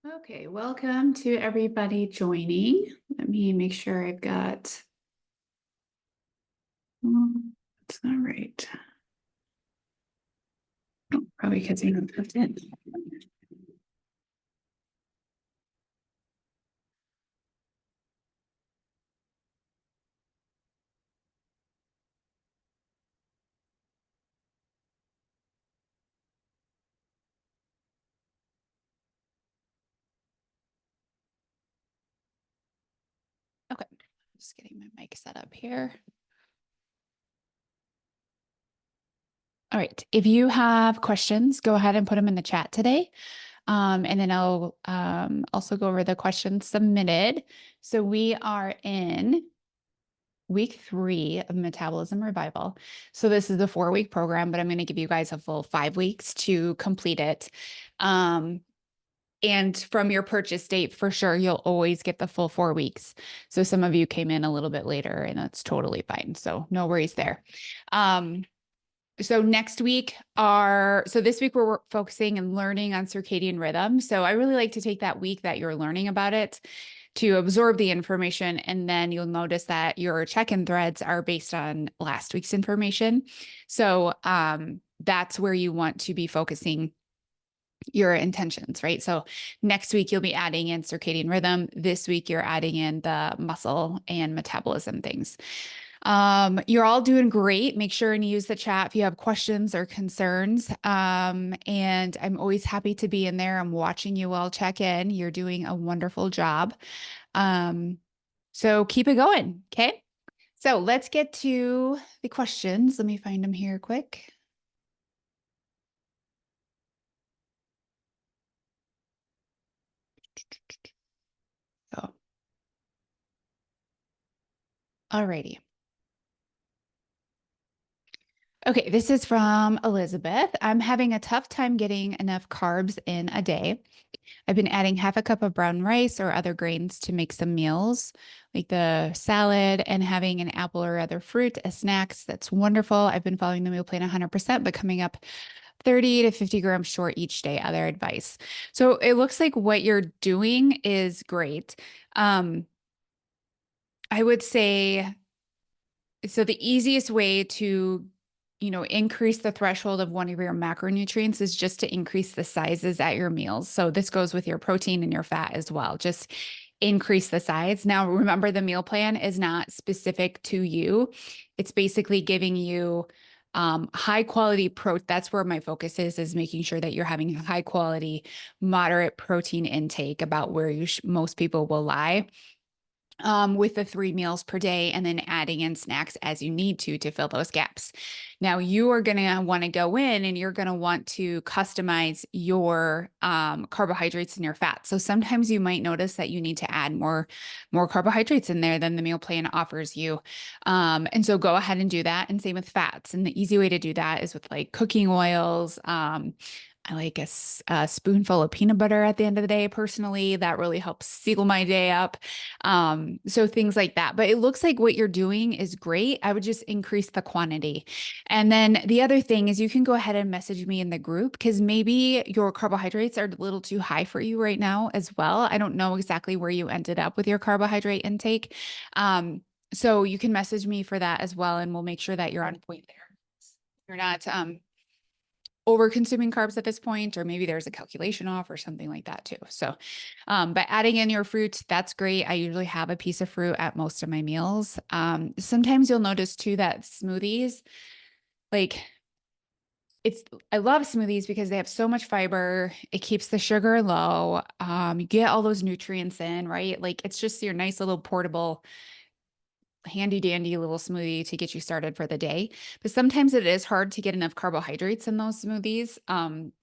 Okay, welcome to everybody joining. Let me make sure I've got. That's not right. Oh, probably because you're not plugged in. Okay, just getting my mic set up here. All right, if you have questions, go ahead and put them in the chat today. And then I'll also go over the questions submitted. So we are in week 3 of Metabolism Revival. So this is a 4-week program, but I'm going to give you guys a full 5 weeks to complete it. And from your purchase date, for sure, you'll always get the full 4 weeks. So some of you came in a little bit later, and that's totally fine. So no worries there. So next week so this week we're focusing and learning on circadian rhythm. So I really like to take that week that you're learning about it to absorb the information. And then you'll notice that your check-in threads are based on last week's information. So that's where you want to be focusing your intentions, right? So next week you'll be adding in circadian rhythm. This week you're adding in the muscle and metabolism things. You're all doing great. Make sure and use the chat if you have questions or concerns. And I'm always happy to be in there. I'm watching you all check in. You're doing a wonderful job. So keep it going. Okay. So let's get to the questions. Let me find them here quick. So, alrighty. Okay, this is from Elizabeth. I'm having a tough time getting enough carbs in a day. I've been adding half a cup of brown rice or other grains to make some meals, like the salad, and having an apple or other fruit as snacks. That's wonderful. I've been following the meal plan 100%, but coming up 30 to 50 grams short each day. Other advice. So it looks like what you're doing is great. I would say, so the easiest way to increase the threshold of one of your macronutrients is just to increase the sizes at your meals. So this goes with your protein and your fat as well. Just increase the size. Now, remember, the meal plan is not specific to you. It's basically giving you high quality that's where my focus is making sure that you're having high quality, moderate protein intake, about where most people will lie, with the 3 meals per day, and then adding in snacks as you need to fill those gaps. Now, you are going to want to go in and you're going to want to customize your carbohydrates and your fats. So sometimes you might notice that you need to add more carbohydrates in there than the meal plan offers you. And so go ahead and do that. And same with fats. And the easy way to do that is with like cooking oils. I like a spoonful of peanut butter at the end of the day. Personally, that really helps seal my day up. So things like that. But it looks like what you're doing is great. I would just increase the quantity. And then the other thing is you can go ahead and message me in the group, because maybe your carbohydrates are a little too high for you right now as well. I don't know exactly where you ended up with your carbohydrate intake. So you can message me for that as well, and we'll make sure that you're on point there. You're not over consuming carbs at this point, or maybe there's a calculation off or something like that too. So, but adding in your fruit, that's great. I usually have a piece of fruit at most of my meals. Sometimes you'll notice too that smoothies, like I love smoothies because they have so much fiber. It keeps the sugar low. You get all those nutrients in, right? Like it's just your nice little portable, handy dandy little smoothie to get you started for the day. But sometimes it is hard to get enough carbohydrates in those smoothies,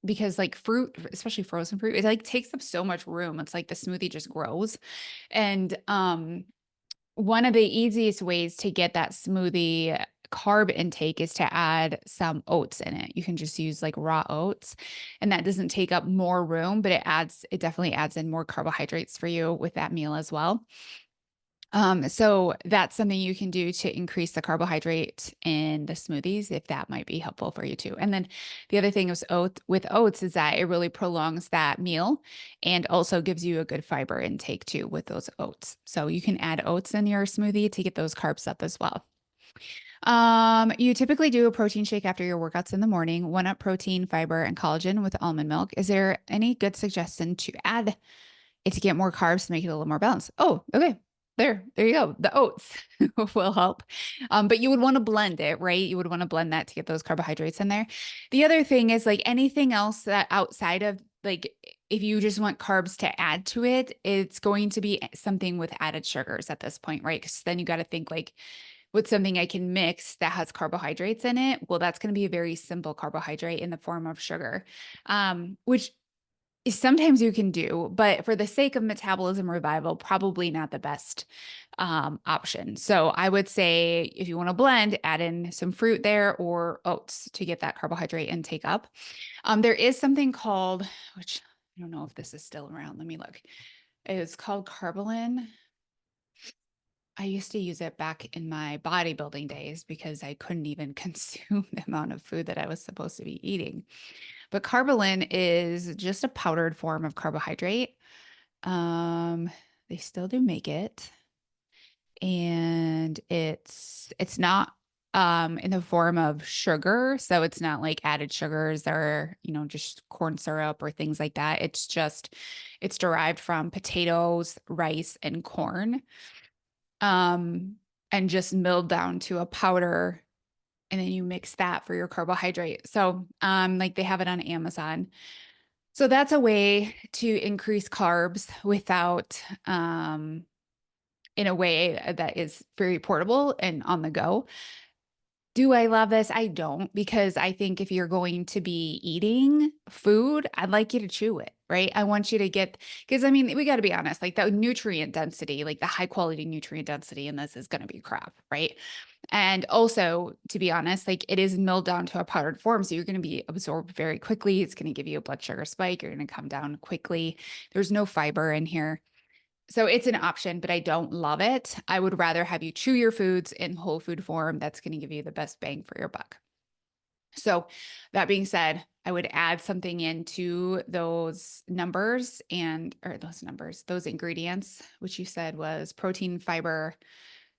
because like fruit, especially frozen fruit, it like takes up so much room. It's like the smoothie just grows. And one of the easiest ways to get that smoothie carb intake is to add some oats in it. You can just use like raw oats, and that doesn't take up more room, but it definitely adds in more carbohydrates for you with that meal as well. So that's something you can do to increase the carbohydrate in the smoothies, if that might be helpful for you too. And then the other thing with oats is that it really prolongs that meal and also gives you a good fiber intake too with those oats. So you can add oats in your smoothie to get those carbs up as well. You typically do a protein shake after your workouts in the morning, one up protein, fiber, and collagen with almond milk. Is there any good suggestion to add it to get more carbs to make it a little more balanced? Oh, okay. There you go. The oats will help. But you would want to blend it, right? You would want to blend that to get those carbohydrates in there. The other thing is like anything else that outside of like, if you just want carbs to add to it, it's going to be something with added sugars at this point, right? Because then you got to think like, what's something I can mix that has carbohydrates in it? Well, that's going to be a very simple carbohydrate in the form of sugar, which sometimes you can do, but for the sake of metabolism revival, probably not the best option. So I would say if you want to blend, add in some fruit there or oats to get that carbohydrate intake up. There is something called, which I don't know if this is still around. Let me look. It's called Carbolin. I used to use it back in my bodybuilding days because I couldn't even consume the amount of food that I was supposed to be eating. But Carbolin is just a powdered form of carbohydrate. Um, they still do make it, and it's not in the form of sugar, so it's not like added sugars or, just corn syrup or things like that. It's derived from potatoes, rice, and corn. Um, and just milled down to a powder, and then you mix that for your carbohydrate. So, like they have it on Amazon. So that's a way to increase carbs without, in a way that is very portable and on the go. Do I love this? I don't, because I think if you're going to be eating food, I'd like you to chew it, right? I want you to get, because I mean, we got to be honest, like the nutrient density, like the high quality nutrient density in this is going to be crap, right? And also, to be honest, like it is milled down to a powdered form. So you're going to be absorbed very quickly. It's going to give you a blood sugar spike. You're going to come down quickly. There's no fiber in here. So it's an option, but I don't love it. I would rather have you chew your foods in whole food form. That's going to give you the best bang for your buck. So that being said, I would add something into those numbers or those ingredients, which you said was protein, fiber,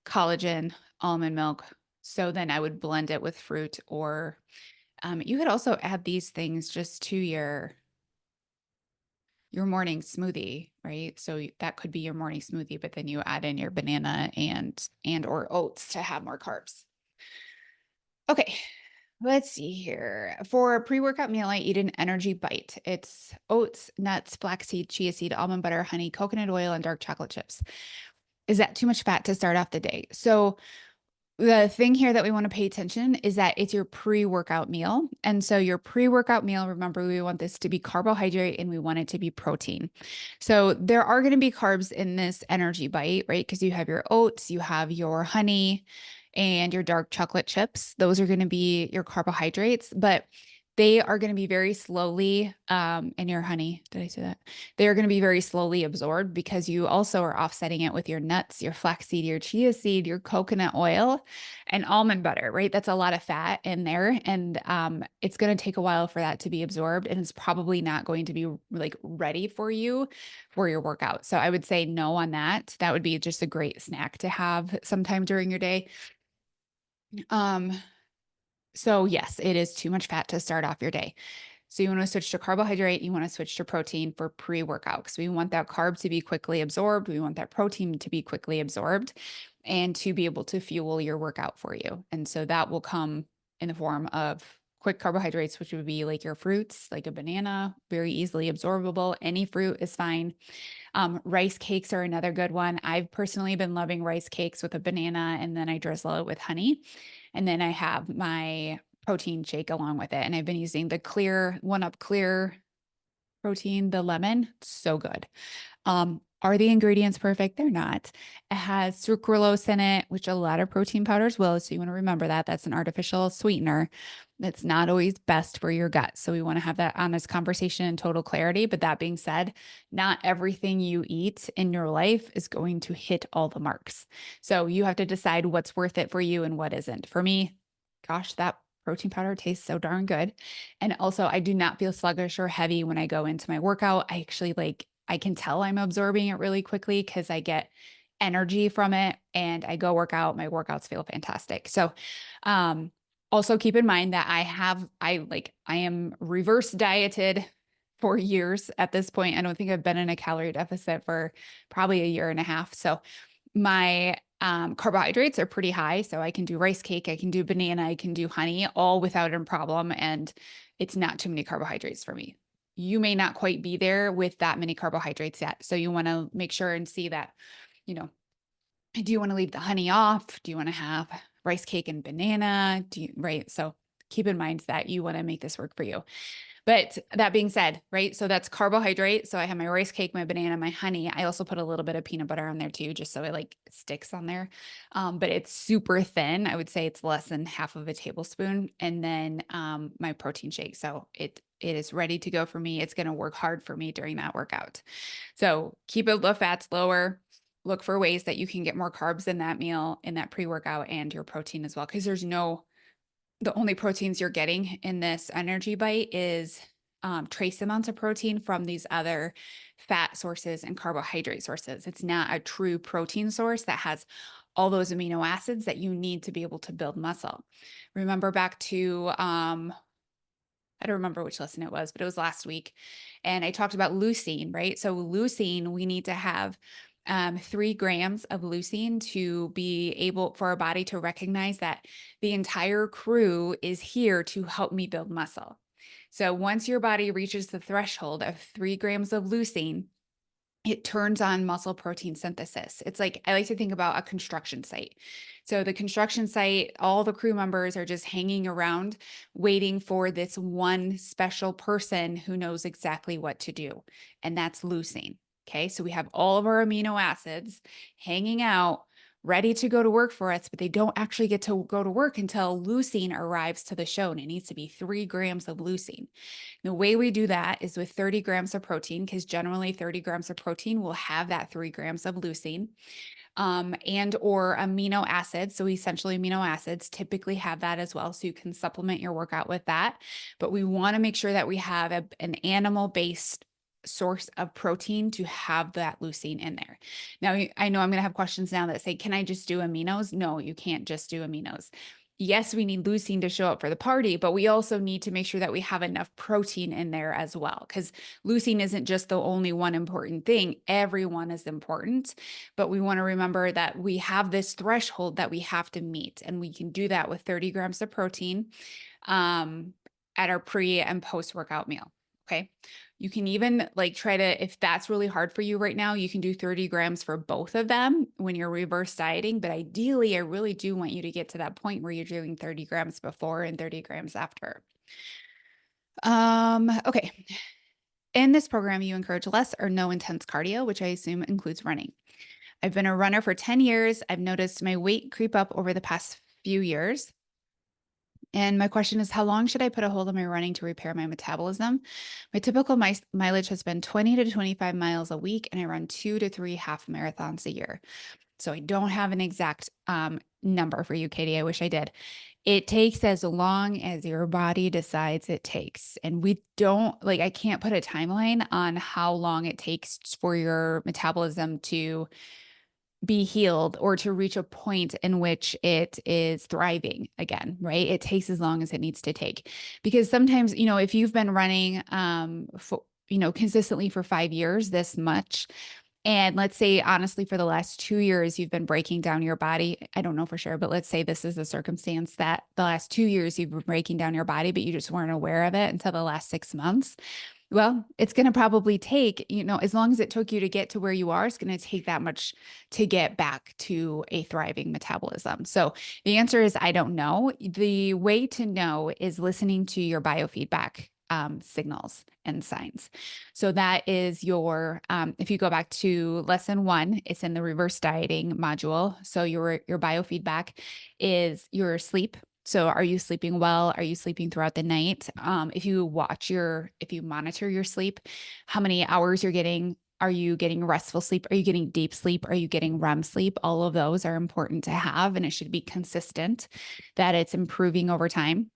collagen, almond milk. So then I would blend it with fruit, or you could also add these things just to your morning smoothie, right? So that could be your morning smoothie, but then you add in your banana and or oats to have more carbs. Okay, let's see here. For a pre-workout meal, I eat an energy bite. It's oats, nuts, flaxseed, chia seed, almond butter, honey, coconut oil, and dark chocolate chips. Is that too much fat to start off the day? So the thing here that we want to pay attention is that it's your pre-workout meal. And so your pre-workout meal, remember, we want this to be carbohydrate and we want it to be protein. So there are going to be carbs in this energy bite, right? Because you have your oats, you have your honey, and your dark chocolate chips. Those are going to be your carbohydrates, but they are going to be very slowly, and your honey, did I say that? They are going to be very slowly absorbed because you also are offsetting it with your nuts, your flaxseed, your chia seed, your coconut oil, and almond butter, right? That's a lot of fat in there. And it's going to take a while for that to be absorbed. And it's probably not going to be like ready for you for your workout. So I would say no on that. That would be just a great snack to have sometime during your day. Um, so yes, it is too much fat to start off your day. So you want to switch to carbohydrate, you want to switch to protein for pre-workout because we want that carb to be quickly absorbed. We want that protein to be quickly absorbed and to be able to fuel your workout for you. And so that will come in the form of quick carbohydrates, which would be like your fruits, like a banana, very easily absorbable. Any fruit is fine. Rice cakes are another good one. I've personally been loving rice cakes with a banana and then I drizzle it with honey. And then I have my protein shake along with it. And I've been using the clear, 1UP clear protein, the lemon. So good. Are the ingredients perfect? They're not. It has sucralose in it, which a lot of protein powders will. So you want to remember that that's an artificial sweetener. That's not always best for your gut. So we want to have that honest conversation and total clarity. But that being said, not everything you eat in your life is going to hit all the marks. So you have to decide what's worth it for you and what isn't. For me, gosh, that protein powder tastes so darn good. And also, I do not feel sluggish or heavy when I go into my workout. I actually I can tell I'm absorbing it really quickly because I get energy from it and I go work out. My workouts feel fantastic. So, um, also keep in mind that I am reverse dieted for years at this point. I don't think I've been in a calorie deficit for probably a year and a half. So my carbohydrates are pretty high. So I can do rice cake, I can do banana, I can do honey, all without a problem. And it's not too many carbohydrates for me. You may not quite be there with that many carbohydrates yet. So you want to make sure and see that, you know, do you want to leave the honey off? Do you want to have rice cake and banana? Right? So keep in mind that you want to make this work for you. But that being said, right? So that's carbohydrate. So I have my rice cake, my banana, my honey. I also put a little bit of peanut butter on there too, just so it sticks on there. But it's super thin. I would say it's less than half of a tablespoon. And then my protein shake. So it is ready to go for me. It's going to work hard for me during that workout. So keep the fats lower. Look for ways that you can get more carbs in that meal, in that pre-workout, and your protein as well. Because the only proteins you're getting in this energy bite is trace amounts of protein from these other fat sources and carbohydrate sources. It's not a true protein source that has all those amino acids that you need to be able to build muscle. Remember back to I don't remember which lesson it was, but it was last week. And I talked about leucine, right? So leucine, we need to have 3 grams of leucine to be able for our body to recognize that the entire crew is here to help me build muscle. So once your body reaches the threshold of 3 grams of leucine, it turns on muscle protein synthesis. It's like, I like to think about a construction site. So the construction site, all the crew members are just hanging around waiting for this one special person who knows exactly what to do. And that's leucine. Okay. So we have all of our amino acids hanging out, ready to go to work for us, but they don't actually get to go to work until leucine arrives to the show. And it needs to be 3 grams of leucine. The way we do that is with 30 grams of protein, because generally 30 grams of protein will have that 3 grams of leucine, and or amino acids. So essentially amino acids typically have that as well. So you can supplement your workout with that. But we want to make sure that we have an animal-based source of protein to have that leucine in there. Now, I know I'm going to have questions now that say, can I just do aminos? No, you can't just do aminos. Yes, we need leucine to show up for the party, but we also need to make sure that we have enough protein in there as well, because leucine isn't just the only one important thing. Everyone is important, but we want to remember that we have this threshold that we have to meet, and we can do that with 30 grams of protein at our pre and post workout meal. Okay. You can even try to, if that's really hard for you right now, you can do 30 grams for both of them when you're reverse dieting. But ideally, I really do want you to get to that point where you're doing 30 grams before and 30 grams after. Okay. In this program, you encourage less or no intense cardio, which I assume includes running. I've been a runner for 10 years. I've noticed my weight creep up over the past few years. And my question is, how long should I put a hold on my running to repair my metabolism? My typical mileage has been 20 to 25 miles a week, and I run 2 to 3 half marathons a year. So I don't have an exact number for you, Katie. I wish I did. It takes as long as your body decides it takes. And we don't I can't put a timeline on how long it takes for your metabolism to be healed or to reach a point in which it is thriving again, right? It takes as long as it needs to take. Because sometimes, if you've been running consistently for 5 years, this much, and let's say honestly for the last 2 years you've been breaking down your body. I don't know for sure, but let's say this is a circumstance that the last 2 years you've been breaking down your body, but you just weren't aware of it until the last 6 months. Well, it's going to probably take, as long as it took you to get to where you are, it's going to take that much to get back to a thriving metabolism. So the answer is, I don't know. The way to know is listening to your biofeedback. signals and signs. So that is your, if you go back to lesson 1, it's in the reverse dieting module. So your biofeedback is your sleep. So are you sleeping well? Are you sleeping throughout the night? If you monitor your sleep, how many hours you're getting, are you getting restful sleep? Are you getting deep sleep? Are you getting REM sleep? All of those are important to have, and it should be consistent, that it's improving over time.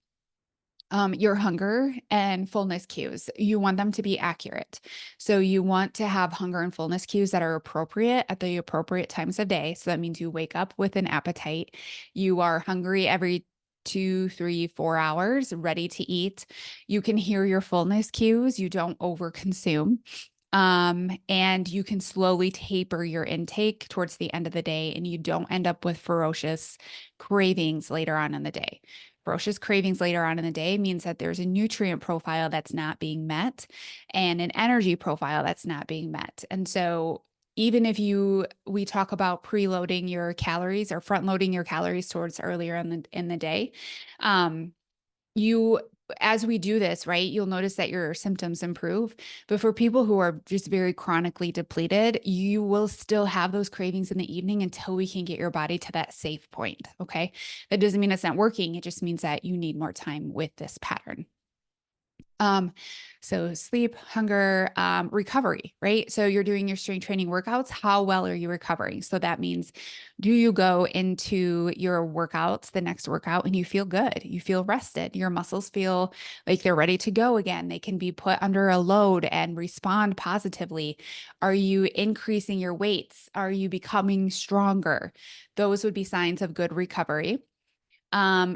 Your hunger and fullness cues, you want them to be accurate. So you want to have hunger and fullness cues that are appropriate at the appropriate times of day. So that means you wake up with an appetite. You are hungry every 2, 3, 4 hours, ready to eat. You can hear your fullness cues. You don't overconsume. And you can slowly taper your intake towards the end of the day, and you don't end up with ferocious cravings later on in the day. Ferocious cravings later on in the day means that there's a nutrient profile that's not being met and an energy profile that's not being met. And so even if we talk about preloading your calories or front loading your calories towards earlier in the day, you as we do this, right, you'll notice that your symptoms improve. But for people who are just very chronically depleted, you will still have those cravings in the evening until we can get your body to that safe point. Okay. That doesn't mean it's not working. It just means that you need more time with this pattern. So sleep, hunger, recovery, right? So you're doing your strength training workouts. How well are you recovering? So that means, do you go into your workouts, the next workout, and you feel good? You feel rested. Your muscles feel like they're ready to go again. They can be put under a load and respond positively. Are you increasing your weights? Are you becoming stronger? Those would be signs of good recovery.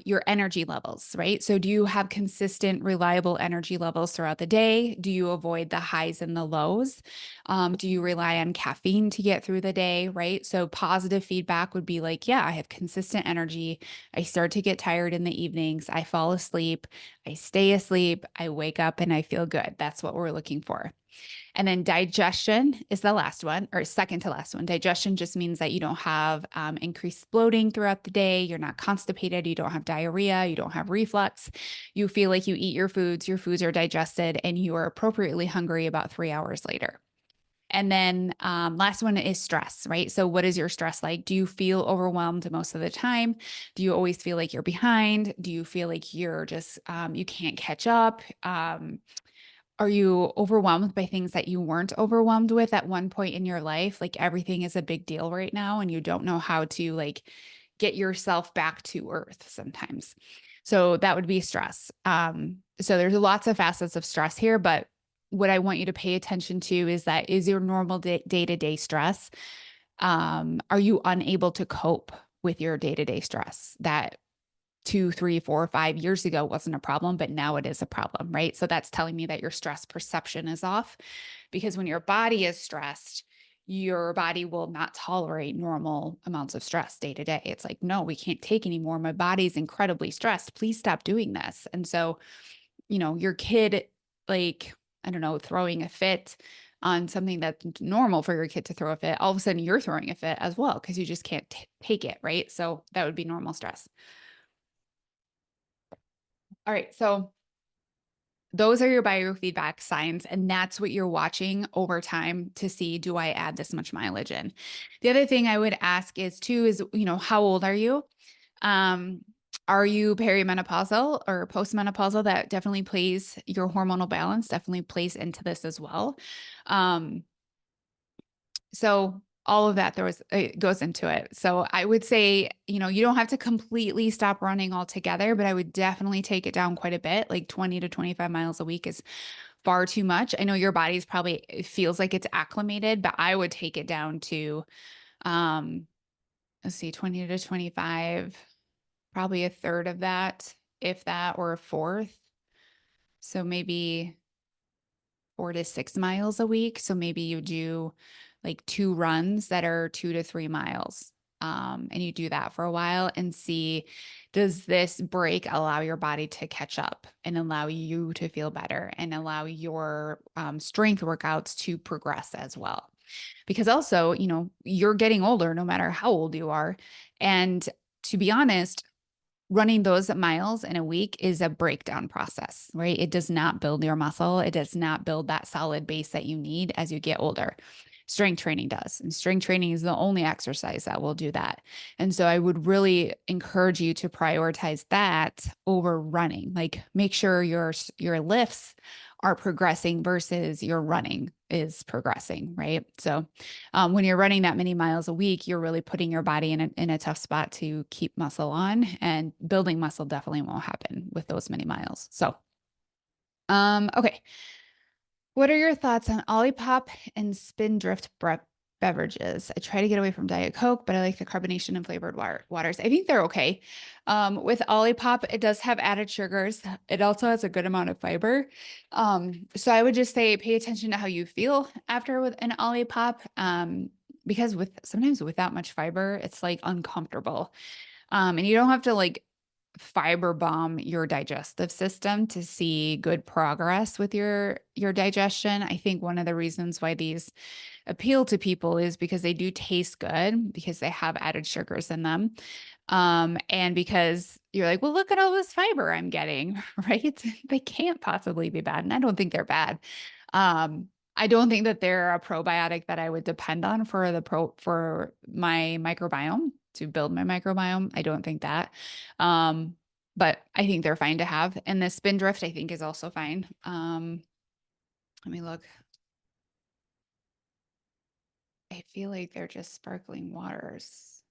Your energy levels, right? So do you have consistent, reliable energy levels throughout the day? Do you avoid the highs and the lows? Do you rely on caffeine to get through the day, right? So positive feedback would be like, yeah, I have consistent energy. I start to get tired in the evenings. I fall asleep. I stay asleep. I wake up and I feel good. That's what we're looking for. And then digestion is the last one, or second to last one. Digestion just means that you don't have increased bloating throughout the day. You're not constipated. You don't have diarrhea. You don't have reflux. You feel like you eat your foods are digested, and you are appropriately hungry about 3 hours later. And then last one is stress, right? So what is your stress like? Do you feel overwhelmed most of the time? Do you always feel like you're behind? Do you feel like you're just, you can't catch up? Are you overwhelmed by things that you weren't overwhelmed with at one point in your life? Like everything is a big deal right now, and you don't know how to like get yourself back to earth sometimes. So that would be stress. So there's lots of facets of stress here, but what I want you to pay attention to is that is your normal day-to-day stress. Are you unable to cope with your day-to-day stress that 2, 3, 4, 5 years ago wasn't a problem, but now it is a problem, right? So that's telling me that your stress perception is off, because when your body is stressed, your body will not tolerate normal amounts of stress day to day. It's like, no, we can't take anymore. My body's incredibly stressed. Please stop doing this. And so, your kid, like, I don't know, throwing a fit on something that's normal for your kid to throw a fit, all of a sudden you're throwing a fit as well because you just can't take it, right? So that would be normal stress. All right. So those are your biofeedback signs, and that's what you're watching over time to see, do I add this much mileage in? The other thing I would ask is too, is, how old are you? Um, are you perimenopausal or postmenopausal? That definitely plays, your hormonal balance definitely plays into this as well. Um, so all of that it goes into it. So I would say, you don't have to completely stop running altogether, but I would definitely take it down quite a bit. Like 20 to 25 miles a week is far too much. I know your body's probably, it feels like it's acclimated, but I would take it down to, um, let's see, 20 to 25, probably a third of that, if that, or a fourth. So maybe 4 to 6 miles a week. So maybe you do like 2 runs that are 2 to 3 miles. And you do that for a while and see, does this break allow your body to catch up and allow you to feel better and allow your strength workouts to progress as well? Because also, you're getting older no matter how old you are. And to be honest, running those miles in a week is a breakdown process, right? It does not build your muscle. It does not build that solid base that you need as you get older. Strength training does. And strength training is the only exercise that will do that. And so I would really encourage you to prioritize that over running. Like make sure your lifts are progressing versus your running is progressing, right? So when you're running that many miles a week, you're really putting your body in a tough spot to keep muscle on, and building muscle definitely won't happen with those many miles. So, okay. What are your thoughts on Olipop and Spindrift beverages? I try to get away from Diet Coke, but I like the carbonation and flavored waters. I think they're okay. With Olipop, it does have added sugars. It also has a good amount of fiber. So I would just say pay attention to how you feel after with an Olipop. Because sometimes with that much fiber, it's like uncomfortable. And you don't have to like fiber bomb your digestive system to see good progress with your digestion. I think one of the reasons why these appeal to people is because they do taste good because they have added sugars in them. And because you're like, well, look at all this fiber I'm getting, right? They can't possibly be bad. And I don't think they're bad. I don't think that they're a probiotic that I would depend on for my microbiome to build my microbiome. I don't think that. But I think they're fine to have. And the Spindrift, I think, is also fine. Let me look. I feel like they're just sparkling waters.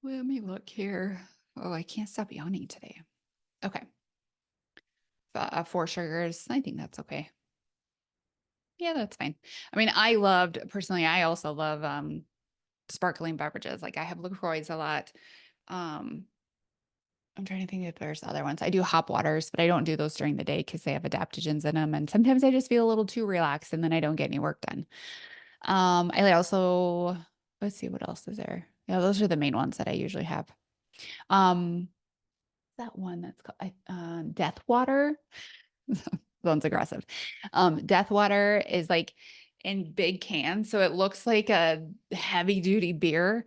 Let me look here. Oh, I can't stop yawning today. Okay. 4 sugars. I think that's okay. Yeah, that's fine. I mean, personally, I also love sparkling beverages. Like I have LaCroix a lot. Um, I'm trying to think if there's other ones. I do hop waters, but I don't do those during the day because they have adaptogens in them. And sometimes I just feel a little too relaxed and then I don't get any work done. I also, let's see, what else is there? Yeah, those are the main ones that I usually have. Um, that one that's called Death Water. Sounds aggressive. Death Water is like in big cans, so it looks like a heavy duty beer.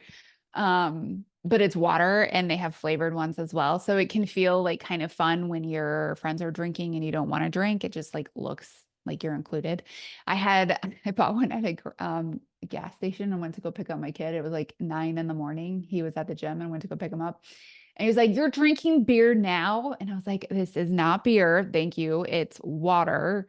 But it's water and they have flavored ones as well. So it can feel like kind of fun when your friends are drinking and you don't want to drink. It just like looks like you're included. I bought one at a gas station and went to go pick up my kid. It was like 9 in the morning. He was at the gym and went to go pick him up. And he was like, "You're drinking beer now?" And I was like, "This is not beer. Thank you. It's water."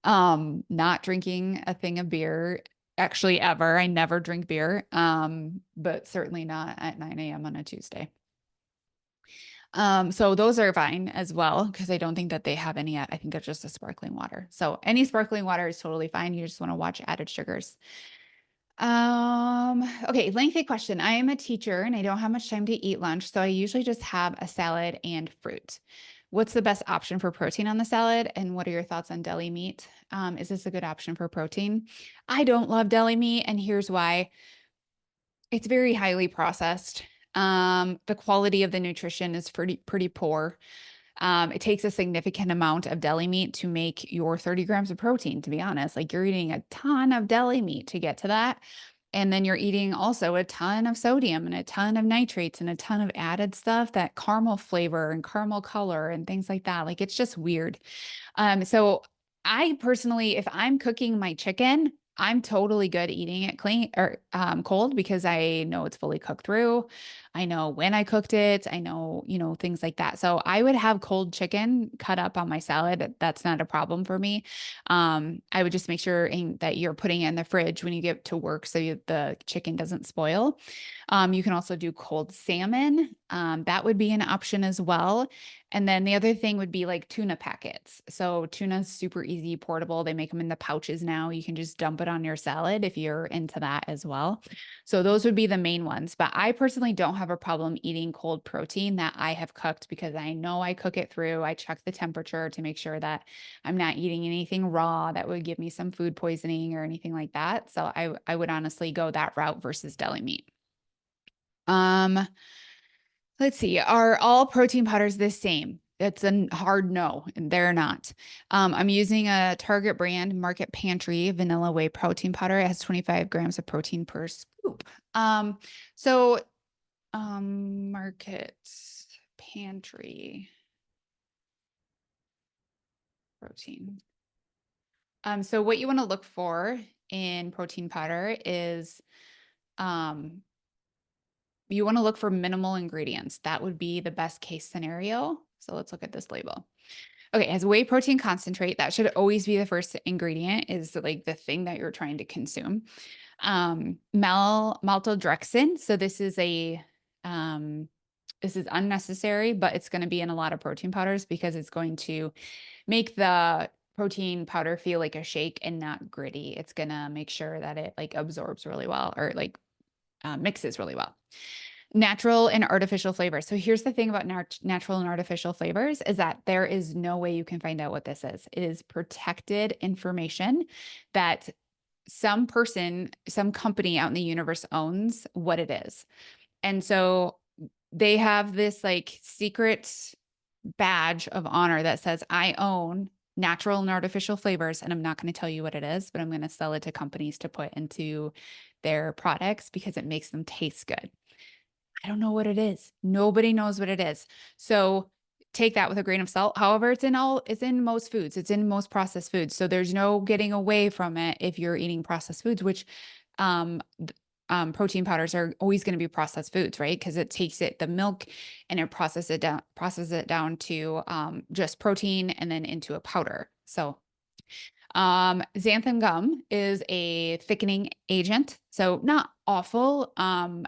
Not drinking a thing of beer actually ever. I never drink beer. But certainly not at 9 a.m. on a Tuesday. So those are fine as well because I don't think that they have any. I think they're just a sparkling water. So any sparkling water is totally fine. You just want to watch added sugars. Okay, lengthy question. I am a teacher and I don't have much time to eat lunch, so I usually just have a salad and fruit. What's the best option for protein on the salad? And what are your thoughts on deli meat? Is this a good option for protein? I don't love deli meat, and here's why. It's very highly processed. The quality of the nutrition is pretty poor. It takes a significant amount of deli meat to make your 30 grams of protein, to be honest. Like you're eating a ton of deli meat to get to that. And then you're eating also a ton of sodium and a ton of nitrates and a ton of added stuff, that caramel flavor and caramel color and things like that. Like it's just weird. So I personally, if I'm cooking my chicken, I'm totally good eating it clean or cold because I know it's fully cooked through. I know when I cooked it. I know, things like that. So I would have cold chicken cut up on my salad. That's not a problem for me. I would just make sure that you're putting it in the fridge when you get to work so the chicken doesn't spoil. You can also do cold salmon. That would be an option as well. And then the other thing would be like tuna packets. So tuna is super easy, portable. They make them in the pouches now. You can just dump it on your salad if you're into that as well. So those would be the main ones. But I personally don't have a problem eating cold protein that I have cooked because I know I cook it through. I check the temperature to make sure that I'm not eating anything raw that would give me some food poisoning or anything like that. So I would honestly go that route versus deli meat. Um, let's see. Are all protein powders the same? It's a hard no, and they're not. I'm using a Target brand Market Pantry vanilla whey protein powder. It has 25 grams of protein per scoop. Um, so Market Pantry protein. So what you want to look for in protein powder is um you want to look for minimal ingredients. That would be the best case scenario. So let's look at this label. Okay, it has whey protein concentrate. That should always be the first ingredient, is like the thing that you're trying to consume. Maltodextrin. So this is unnecessary, but it's going to be in a lot of protein powders because it's going to make the protein powder feel like a shake and not gritty. It's going to make sure that it like absorbs really well, or like mixes really well. Natural and artificial flavors. So here's the thing about natural and artificial flavors is that there is no way you can find out what this is. It is protected information that some person, some company out in the universe owns what it is. And so they have this like secret badge of honor that says, I own natural and artificial flavors, and I'm not going to tell you what it is, but I'm going to sell it to companies to put into their products because it makes them taste good. I don't know what it is. Nobody knows what it is. So take that with a grain of salt. However, it's in most foods. It's in most processed foods. So there's no getting away from it if you're eating processed foods, which um, protein powders are always going to be processed foods, right? Because it takes the milk, and it processes it down to just protein and then into a powder. So xanthan gum is a thickening agent, so not awful.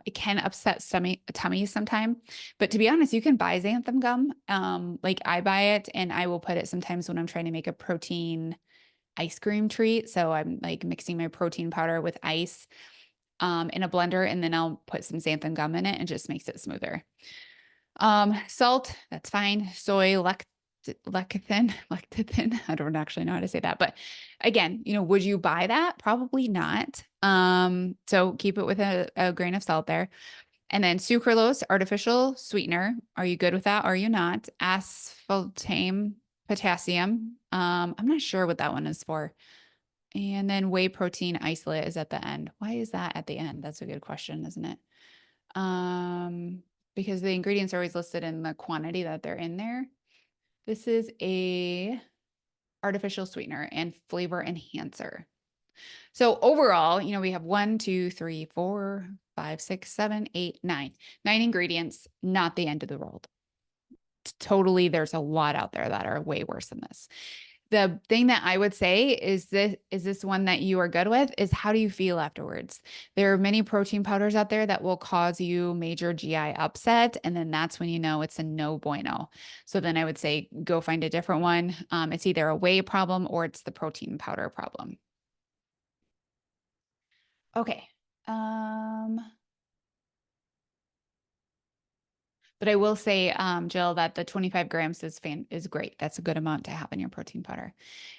It can upset tummies sometime, but to be honest, you can buy xanthan gum. Like I buy it, and I will put it sometimes when I'm trying to make a protein ice cream treat. So I'm like mixing my protein powder with ice in a blender, and then I'll put some xanthan gum in it, and it just makes it smoother. Salt, that's fine. Soy, lecithin. I don't actually know how to say that, but again, would you buy that? Probably not. So keep it with a grain of salt there. And then sucralose, artificial sweetener. Are you good with that? Or are you not? Aspartame, potassium. I'm not sure what that one is for. And then whey protein isolate is at the end. Why is that at the end? That's a good question, isn't it? Because the ingredients are always listed in the quantity that they're in there. This is a artificial sweetener and flavor enhancer. So overall, we have 1, 2, 3, 4, 5, 6, 7, 8, 9. 9 ingredients, not the end of the world. Totally, there's a lot out there that are way worse than this. The thing that I would say is this one that you are good with, is how do you feel afterwards? There are many protein powders out there that will cause you major GI upset, and then that's when you know it's a no bueno. So then I would say go find a different one. It's either a whey problem or it's the protein powder problem. Okay. But I will say, Jill, that the 25 grams is great. That's a good amount to have in your protein powder.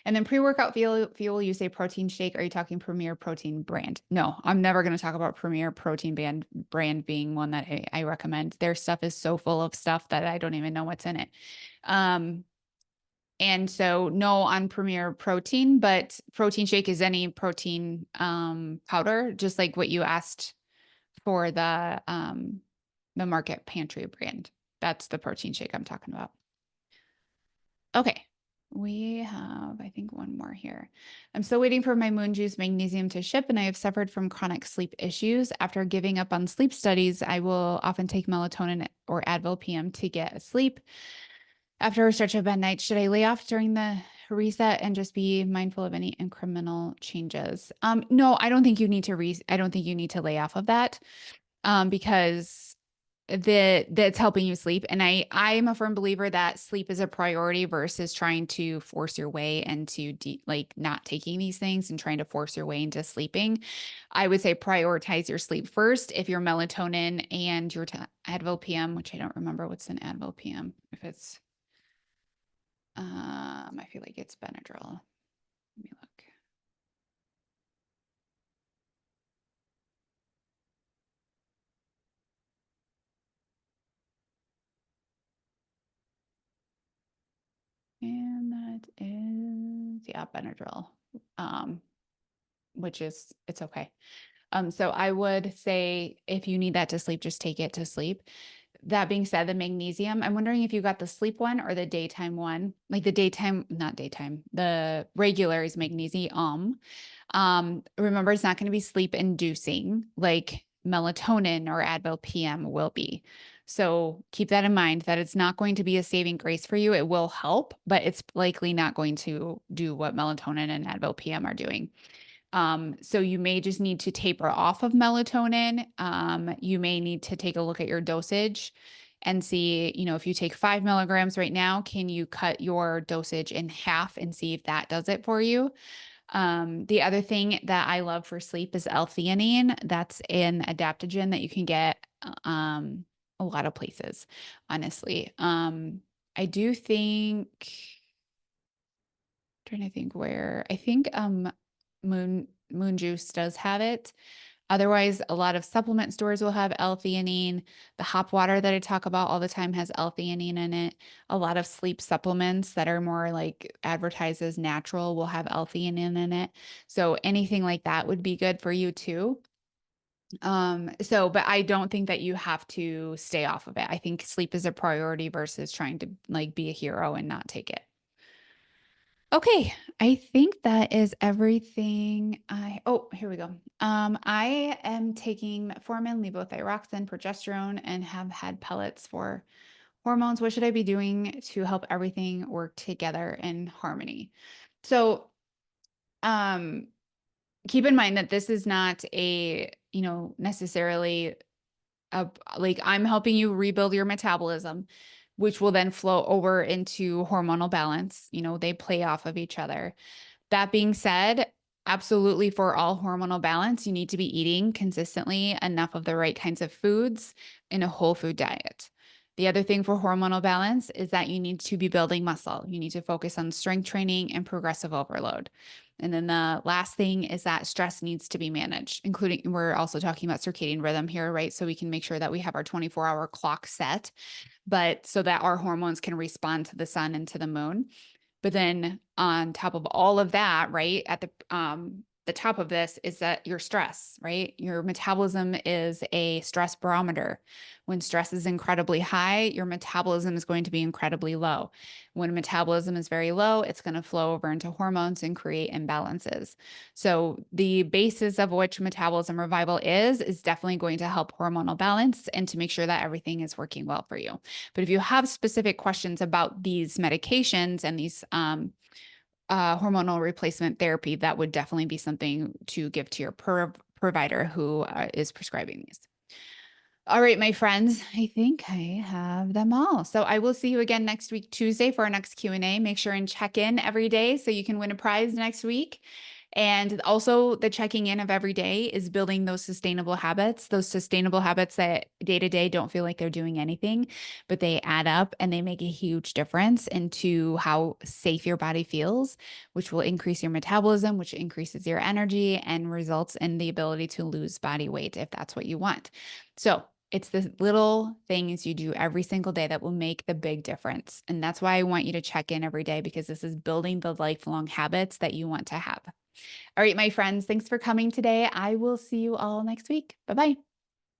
And then pre-workout fuel, you say protein shake. Are you talking Premier Protein brand? No, I'm never going to talk about Premier Protein brand being one that I recommend. Their stuff is so full of stuff that I don't even know what's in it. And so no on Premier Protein, but protein shake is any protein powder, just like what you asked for the Market Pantry brand. That's the protein shake I'm talking about. Okay. We have, I think, one more here. I'm still waiting for my Moon Juice magnesium to ship, and I have suffered from chronic sleep issues. After giving up on sleep studies, I will often take melatonin or Advil PM to get asleep. After a stretch of bad nights, should I lay off during the reset and just be mindful of any incremental changes? No, I don't think you need to I don't think you need to lay off of that. Because that's helping you sleep. And I'm a firm believer that sleep is a priority versus trying to force your way into like not taking these things and trying to force your way into sleeping. I would say prioritize your sleep first. If your melatonin and your Advil PM, which I don't remember what's in Advil PM, if it's, I feel like it's Benadryl. Let me look. And that is, yeah, Benadryl, um, which is, it's okay. So I would say if you need that to sleep, just take it to sleep. That being said, the magnesium, I'm wondering if you got the sleep one or the daytime one. Like the daytime, not daytime, the regular is magnesium. Remember, it's not going to be sleep inducing like melatonin or Advil PM will be. So keep that in mind that it's not going to be a saving grace for you. It will help, but it's likely not going to do what melatonin and Advil PM are doing. So you may just need to taper off of melatonin. You may need to take a look at your dosage and see, if you take 5 milligrams right now, can you cut your dosage in half and see if that does it for you? The other thing that I love for sleep is L-theanine. That's an adaptogen that you can get a lot of places, honestly. I do think, trying to think where, I think Moon Juice does have it. Otherwise, a lot of supplement stores will have L-theanine. The hop water that I talk about all the time has L-theanine in it. A lot of sleep supplements that are more like advertised as natural will have L-theanine in it. So anything like that would be good for you too. But I don't think that you have to stay off of it. I think sleep is a priority versus trying to like be a hero and not take it. Okay, I think that is everything oh, here we go. I am taking metformin, levothyroxine, progesterone, and have had pellets for hormones. What should I be doing to help everything work together in harmony? So, um, keep in mind that this is not a, necessarily like I'm helping you rebuild your metabolism, which will then flow over into hormonal balance. They play off of each other. That being said, absolutely for all hormonal balance, you need to be eating consistently enough of the right kinds of foods in a whole food diet. The other thing for hormonal balance is that you need to be building muscle. You need to focus on strength training and progressive overload. And then the last thing is that stress needs to be managed, including we're also talking about circadian rhythm here, right? So we can make sure that we have our 24-hour clock set, but so that our hormones can respond to the sun and to the moon. But then on top of all of that, right, at the top of this is that your stress, right? Your metabolism is a stress barometer. When stress is incredibly high, your metabolism is going to be incredibly low. When metabolism is very low, it's going to flow over into hormones and create imbalances. So the basis of which Metabolism Revival is definitely going to help hormonal balance and to make sure that everything is working well for you. But if you have specific questions about these medications and these hormonal replacement therapy, that would definitely be something to give to your provider who is prescribing these. All right, my friends, I think I have them all. So I will see you again next week, Tuesday, for our next Q&A. Make sure and check in every day so you can win a prize next week. And also the checking in of every day is building those sustainable habits that day to day don't feel like they're doing anything, but they add up and they make a huge difference into how safe your body feels, which will increase your metabolism, which increases your energy and results in the ability to lose body weight if that's what you want. So it's the little things you do every single day that will make the big difference. And that's why I want you to check in every day, because this is building the lifelong habits that you want to have. All right, my friends, thanks for coming today. I will see you all next week. Bye-bye.